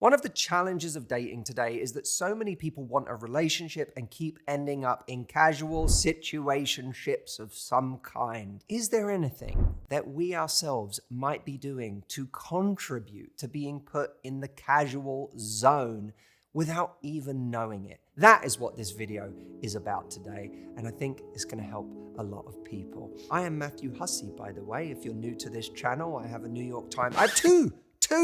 One of the challenges of dating today is that so many people want a relationship and keep ending up in casual situationships of some kind. Is there anything that we ourselves might be doing to contribute to being put in the casual zone without even knowing it? That is what this video is about today, and I think it's going to help a lot of people. I am Matthew Hussey, by the way. If you're new to this channel, I have a New York Times. I have two,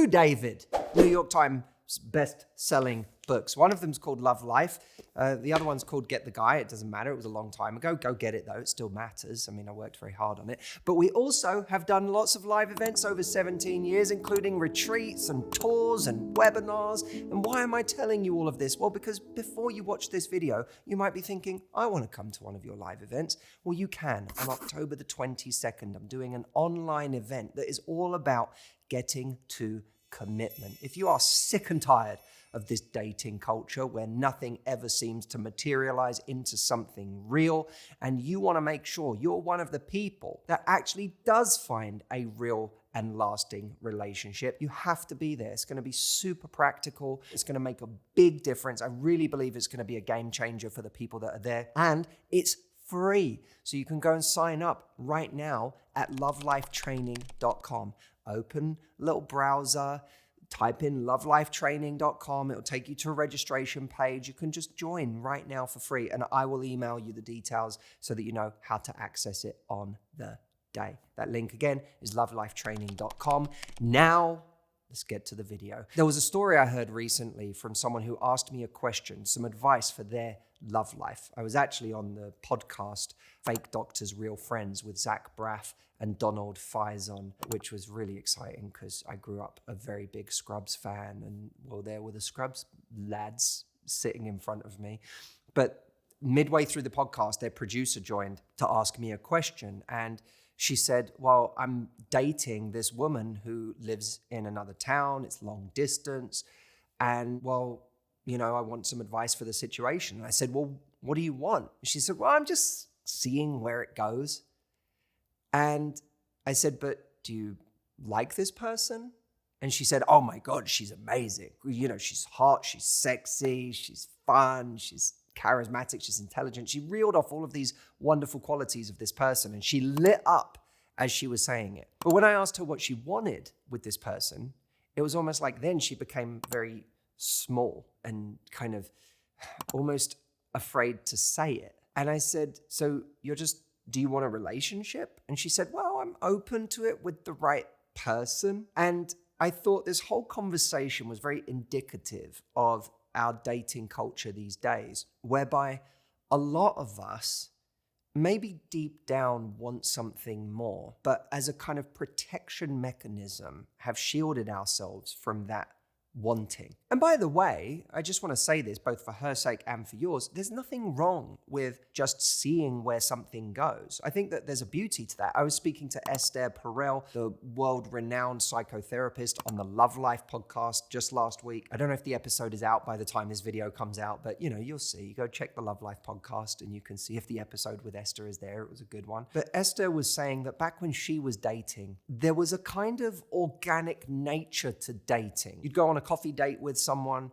David, New York Times best-selling books. One of them's called Love Life. The other one's called Get the Guy. It doesn't matter. It was a long time ago. Go get it, though. It still matters. I mean, I worked very hard on it. But we also have done lots of live events over 17 years, including retreats and tours and webinars. And why am I telling you all of this? Well, because before you watch this video, you might be thinking, I want to come to one of your live events. Well, you can. On October the 22nd, I'm doing an online event that is all about getting to commitment. If you are sick and tired of this dating culture where nothing ever seems to materialize into something real, and you want to make sure you're one of the people that actually does find a real and lasting relationship, you have to be there. It's going to be super practical. It's going to make a big difference. I really believe it's going to be a game changer for the people that are there, and it's free. So you can go and sign up right now at lovelifetraining.com. Open a little browser, type in lovelifetraining.com. It'll take you to a registration page. You can just join right now for free, and I will email you the details so that you know how to access it on the day. That link again is lovelifetraining.com. Now, let's get to the video. There was a story I heard recently from someone who asked me a question, some advice for their love life. I was actually on the podcast Fake Doctors, Real Friends with Zach Braff and Donald Faison, which was really exciting because I grew up a very big Scrubs fan, and well, there were the Scrubs lads sitting in front of me. But midway through the podcast, their producer joined to ask me a question, and she said, well, I'm dating this woman who lives in another town. It's long distance. And well, you know, I want some advice for the situation. And I said, well, what do you want? She said, well, I'm just seeing where it goes. And I said, but do you like this person? And she said, oh my God, she's amazing. You know, she's hot, she's sexy, she's fun, she's charismatic, she's intelligent. She reeled off all of these wonderful qualities of this person, and she lit up as she was saying it. But when I asked her what she wanted with this person, it was almost like then she became very small and kind of almost afraid to say it. And I said, so do you want a relationship? And she said, well, I'm open to it with the right person. And I thought this whole conversation was very indicative of our dating culture these days, whereby a lot of us maybe deep down want something more, but as a kind of protection mechanism have shielded ourselves from that wanting. And by the way, I just want to say this, both for her sake and for yours, there's nothing wrong with just seeing where something goes. I think that there's a beauty to that. I was speaking to Esther Perel, the world-renowned psychotherapist, on the Love Life podcast just last week. I don't know if the episode is out by the time this video comes out, but you know, you'll see. You go check the Love Life podcast and you can see if the episode with Esther is there. It was a good one. But Esther was saying that back when she was dating, there was a kind of organic nature to dating. You'd go on a coffee date with someone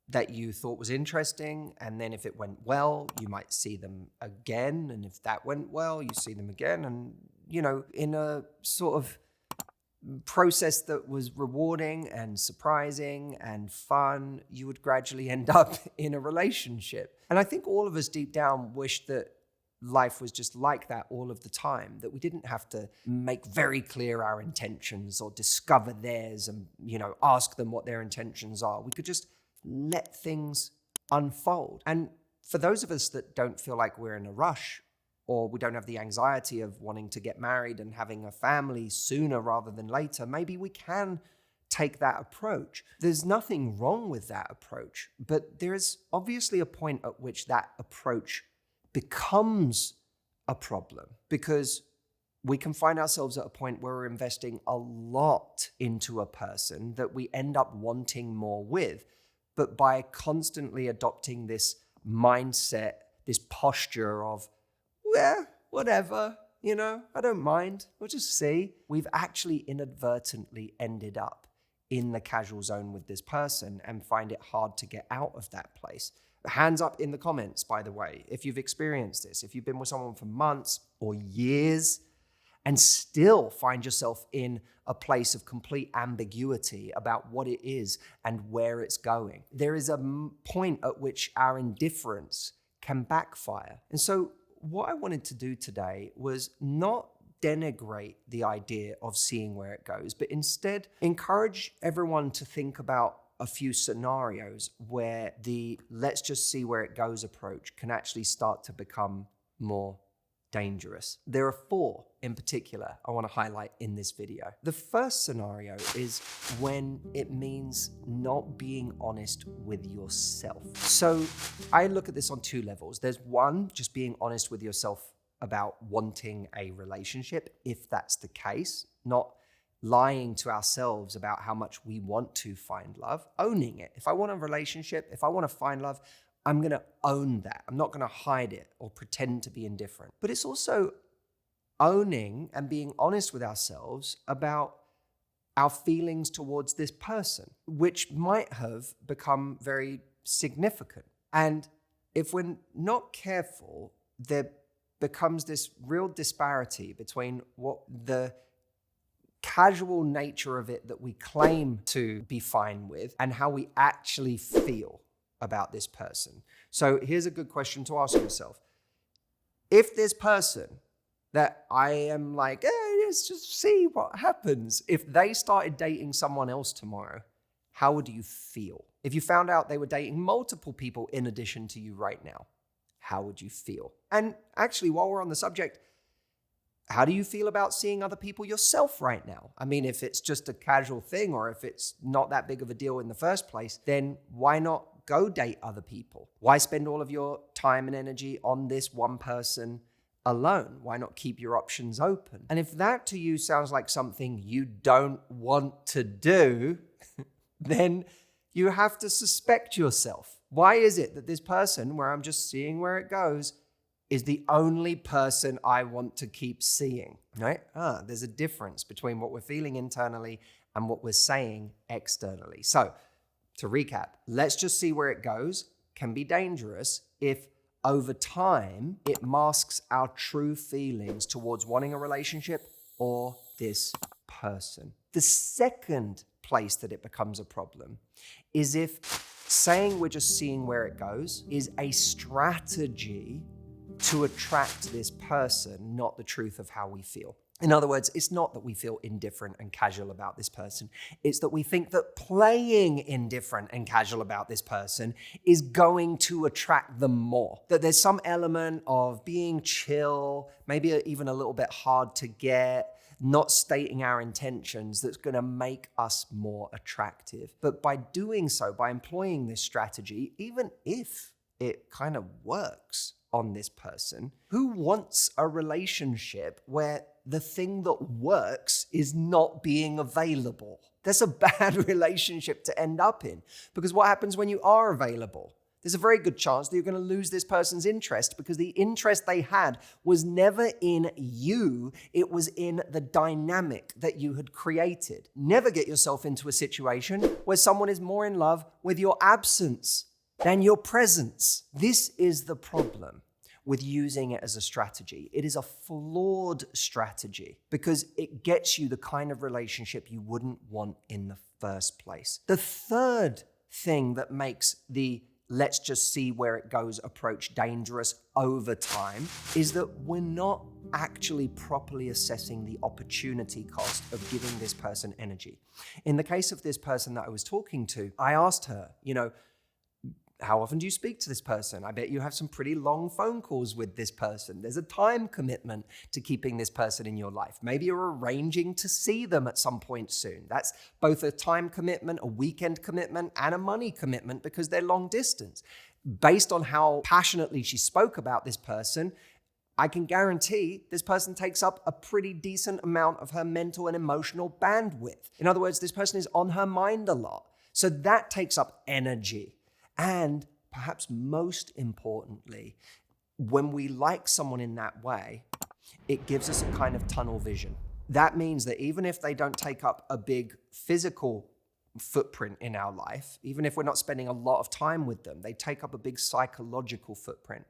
that you thought was interesting, and then if it went well, you might see them again, and if that went well, you see them again, and you know, in a sort of process that was rewarding and surprising and fun, you would gradually end up in a relationship. And I think all of us deep down wish that life was just like that all of the time, that we didn't have to make very clear our intentions or discover theirs and, you know, ask them what their intentions are. We could just let things unfold. And for those of us that don't feel like we're in a rush, or we don't have the anxiety of wanting to get married and having a family sooner rather than later, maybe we can take that approach. There's nothing wrong with that approach, but there is obviously a point at which that approach becomes a problem, because we can find ourselves at a point where we're investing a lot into a person that we end up wanting more with. But by constantly adopting this mindset, this posture of, well, whatever, you know, I don't mind, we'll just see, we've actually inadvertently ended up in the casual zone with this person and find it hard to get out of that place. Hands up in the comments, by the way, if you've experienced this, if you've been with someone for months or years and still find yourself in a place of complete ambiguity about what it is and where it's going. There is a point at which our indifference can backfire. And so what I wanted to do today was not denigrate the idea of seeing where it goes, but instead encourage everyone to think about a few scenarios where the let's just see where it goes approach can actually start to become more dangerous. There are 4 in particular I want to highlight in this video. The first scenario is when it means not being honest with yourself. So I look at this on 2 levels. There's one, just being honest with yourself about wanting a relationship, if that's the case, not lying to ourselves about how much we want to find love, owning it. If I want a relationship, if I want to find love, I'm going to own that. I'm not going to hide it or pretend to be indifferent. But it's also owning and being honest with ourselves about our feelings towards this person, which might have become very significant. And if we're not careful, there becomes this real disparity between what the casual nature of it that we claim to be fine with and how we actually feel about this person. So here's a good question to ask yourself. If this person that I am like, let's just see what happens, if they started dating someone else tomorrow, how would you feel? If you found out they were dating multiple people in addition to you right now, how would you feel? And actually, while we're on the subject, how do you feel about seeing other people yourself right now? I mean, if it's just a casual thing or if it's not that big of a deal in the first place, then why not go date other people? Why spend all of your time and energy on this one person alone? Why not keep your options open? And if that to you sounds like something you don't want to do, then you have to suspect yourself. Why is it that this person, where I'm just seeing where it goes, is the only person I want to keep seeing, right? There's a difference between what we're feeling internally and what we're saying externally. So to recap, let's just see where it goes can be dangerous if over time it masks our true feelings towards wanting a relationship or this person. The second place that it becomes a problem is if saying we're just seeing where it goes is a strategy to attract this person, not the truth of how we feel. In other words, it's not that we feel indifferent and casual about this person. It's that we think that playing indifferent and casual about this person is going to attract them more. That there's some element of being chill, maybe even a little bit hard to get, not stating our intentions that's going to make us more attractive. But by doing so, by employing this strategy, even if it kind of works on this person, who wants a relationship where the thing that works is not being available? That's a bad relationship to end up in, because what happens when you are available? There's a very good chance that you're going to lose this person's interest, because the interest they had was never in you, it was in the dynamic that you had created. Never get yourself into a situation where someone is more in love with your absence than your presence. This is the problem with using it as a strategy. It is a flawed strategy because it gets you the kind of relationship you wouldn't want in the first place. The third thing that makes the let's just see where it goes approach dangerous over time is that we're not actually properly assessing the opportunity cost of giving this person energy. In the case of this person that I was talking to, I asked her, how often do you speak to this person? I bet you have some pretty long phone calls with this person. There's a time commitment to keeping this person in your life. Maybe you're arranging to see them at some point soon. That's both a time commitment, a weekend commitment, and a money commitment because they're long distance. Based on how passionately she spoke about this person, I can guarantee this person takes up a pretty decent amount of her mental and emotional bandwidth. In other words, this person is on her mind a lot. So that takes up energy. And perhaps most importantly, when we like someone in that way, it gives us a kind of tunnel vision. That means that even if they don't take up a big physical footprint in our life, even if we're not spending a lot of time with them. They take up a big psychological footprint.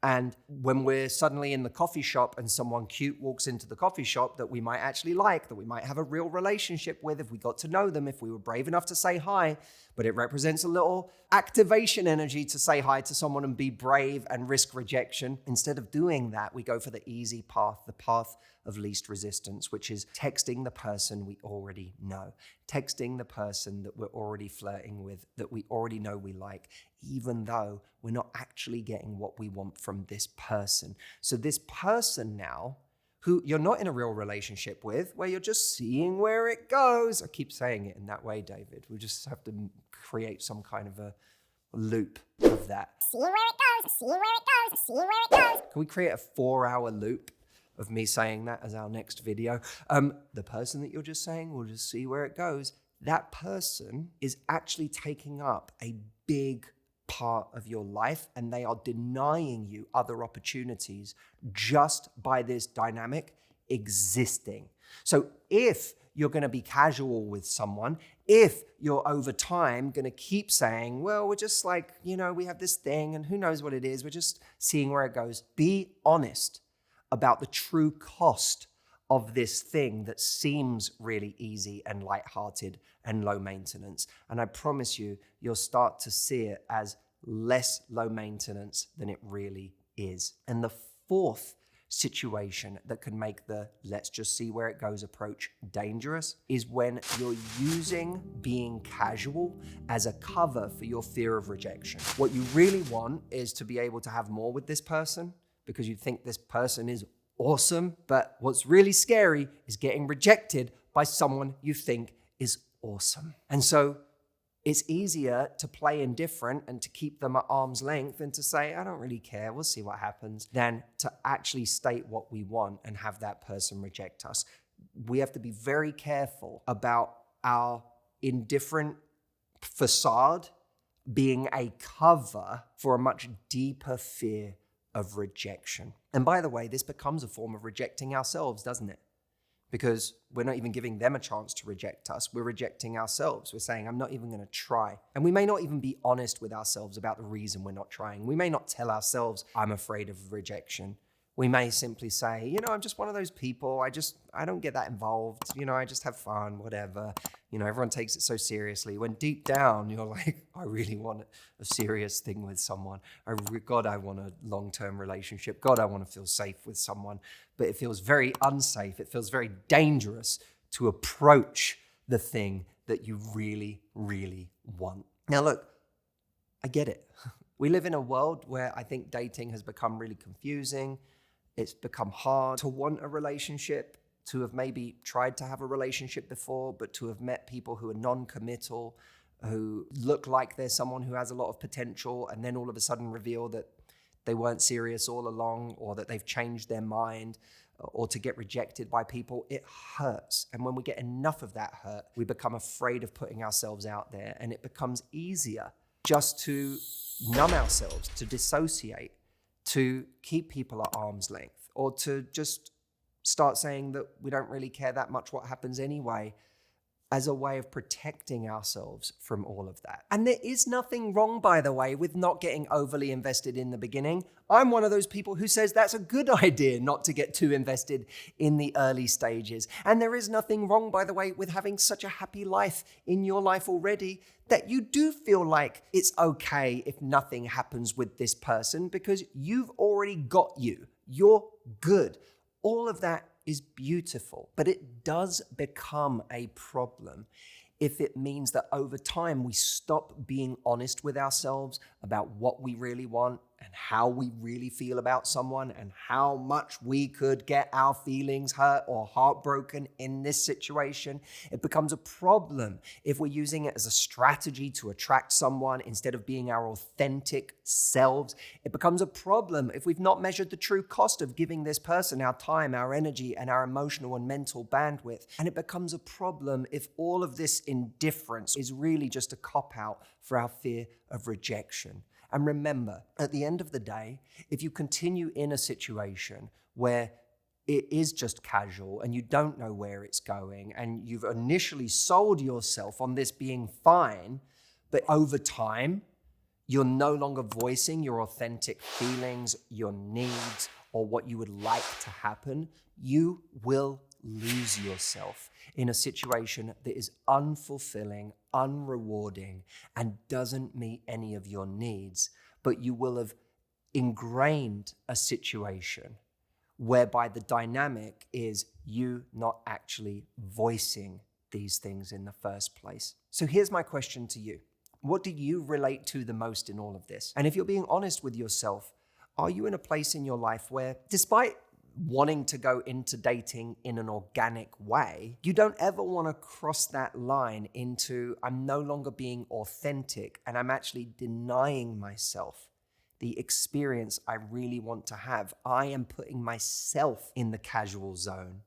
And when we're suddenly in the coffee shop and someone cute walks into the coffee shop that we might actually like, that we might have a real relationship with, if we got to know them, if we were brave enough to say hi, but it represents a little activation energy to say hi to someone and be brave and risk rejection. Instead of doing that, we go for the easy path, the path of least resistance, which is texting the person we already know, texting the person that we're already flirting with, that we already know we like, even though we're not actually getting what we want from this person. So this person now, who you're not in a real relationship with, where you're just seeing where it goes. I keep saying it in that way, David. We just have to create some kind of a loop of that. Seeing where it goes, seeing where it goes, seeing where it goes. Can we create a 4-hour loop of me saying that as our next video? The person that you're just saying, we'll just see where it goes. That person is actually taking up a big part of your life, and they are denying you other opportunities just by this dynamic existing. So if you're going to be casual with someone, if you're over time going to keep saying, well, we're just like, we have this thing and who knows what it is, we're just seeing where it goes, be honest about the true cost of this thing that seems really easy and lighthearted and low maintenance. And I promise you, you'll start to see it as less low maintenance than it really is. And the fourth situation that can make the let's just see where it goes approach dangerous is when you're using being casual as a cover for your fear of rejection. What you really want is to be able to have more with this person because you think this person is awesome, but what's really scary is getting rejected by someone you think is awesome. And so it's easier to play indifferent and to keep them at arm's length and to say, I don't really care, we'll see what happens, than to actually state what we want and have that person reject us. We have to be very careful about our indifferent facade being a cover for a much deeper fear of rejection. And by the way, this becomes a form of rejecting ourselves, doesn't it? Because we're not even giving them a chance to reject us. We're rejecting ourselves. We're saying, I'm not even going to try. And we may not even be honest with ourselves about the reason we're not trying. We may not tell ourselves, I'm afraid of rejection. We may simply say, I'm just one of those people. I don't get that involved. I just have fun, whatever. Everyone takes it so seriously. When deep down, you're like, I really want a serious thing with someone. God, I want a long-term relationship. God, I want to feel safe with someone. But it feels very unsafe. It feels very dangerous to approach the thing that you really, really want. Now, look, I get it. We live in a world where I think dating has become really confusing. It's become hard to want a relationship, to have maybe tried to have a relationship before, but to have met people who are non-committal, who look like they're someone who has a lot of potential, and then all of a sudden reveal that they weren't serious all along, or that they've changed their mind, or to get rejected by people. It hurts. And when we get enough of that hurt, we become afraid of putting ourselves out there, and it becomes easier just to numb ourselves, to dissociate, to keep people at arm's length, or to just start saying that we don't really care that much what happens anyway, as a way of protecting ourselves from all of that. And there is nothing wrong, by the way, with not getting overly invested in the beginning. I'm one of those people who says that's a good idea not to get too invested in the early stages. And there is nothing wrong, by the way, with having such a happy life in your life already that you do feel like it's okay if nothing happens with this person because you've already got you. You're good. All of that is beautiful, but it does become a problem if it means that over time we stop being honest with ourselves about what we really want and how we really feel about someone and how much we could get our feelings hurt or heartbroken in this situation. It becomes a problem if we're using it as a strategy to attract someone instead of being our authentic selves. It becomes a problem if we've not measured the true cost of giving this person our time, our energy, and our emotional and mental bandwidth. And it becomes a problem if all of this indifference is really just a cop-out for our fear of rejection. And remember, at the end of the day, if you continue in a situation where it is just casual and you don't know where it's going, and you've initially sold yourself on this being fine, but over time, you're no longer voicing your authentic feelings, your needs, or what you would like to happen, you will lose yourself in a situation that is unfulfilling, unrewarding, and doesn't meet any of your needs. But you will have ingrained a situation whereby the dynamic is you not actually voicing these things in the first place. So here's my question to you. What do you relate to the most in all of this? And if you're being honest with yourself, are you in a place in your life where, despite wanting to go into dating in an organic way, you don't ever want to cross that line into, I'm no longer being authentic and I'm actually denying myself the experience I really want to have? I am putting myself in the casual zone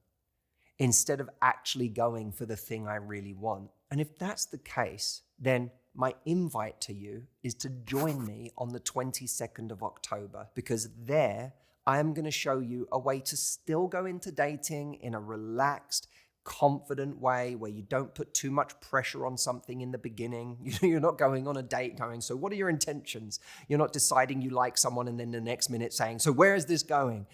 instead of actually going for the thing I really want. And if that's the case, then my invite to you is to join me on the 22nd of October, because there I am going to show you a way to still go into dating in a relaxed, confident way where you don't put too much pressure on something in the beginning. You're not going on a date going, so what are your intentions? You're not deciding you like someone and then the next minute saying, so where is this going?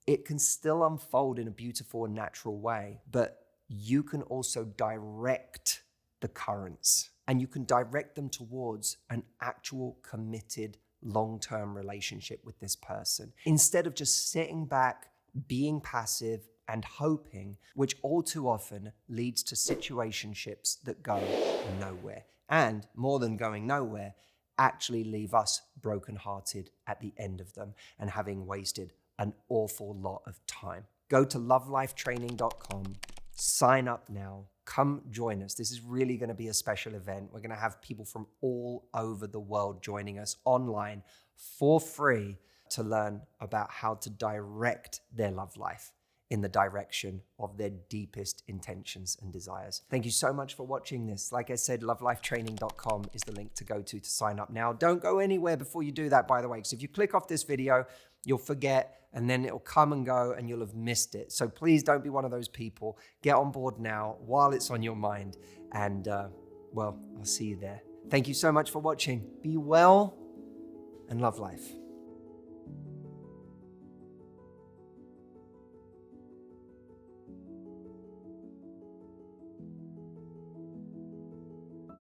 It can still unfold in a beautiful and natural way, but you can also direct the currents, and you can direct them towards an actual committed long-term relationship with this person, instead of just sitting back, being passive and hoping, which all too often leads to situationships that go nowhere. And more than going nowhere, actually leave us brokenhearted at the end of them and having wasted an awful lot of time. Go to lovelifetraining.com, sign up now, come join us. This is really going to be a special event. We're going to have people from all over the world joining us online for free to learn about how to direct their love life in the direction of their deepest intentions and desires. Thank you so much for watching this. Like I said, lovelifetraining.com is the link to go to sign up now. Don't go anywhere before you do that, by the way, because if you click off this video, you'll forget, and then it'll come and go and you'll have missed it. So please don't be one of those people. Get on board now while it's on your mind. And well, I'll see you there. Thank you so much for watching. Be well and love life.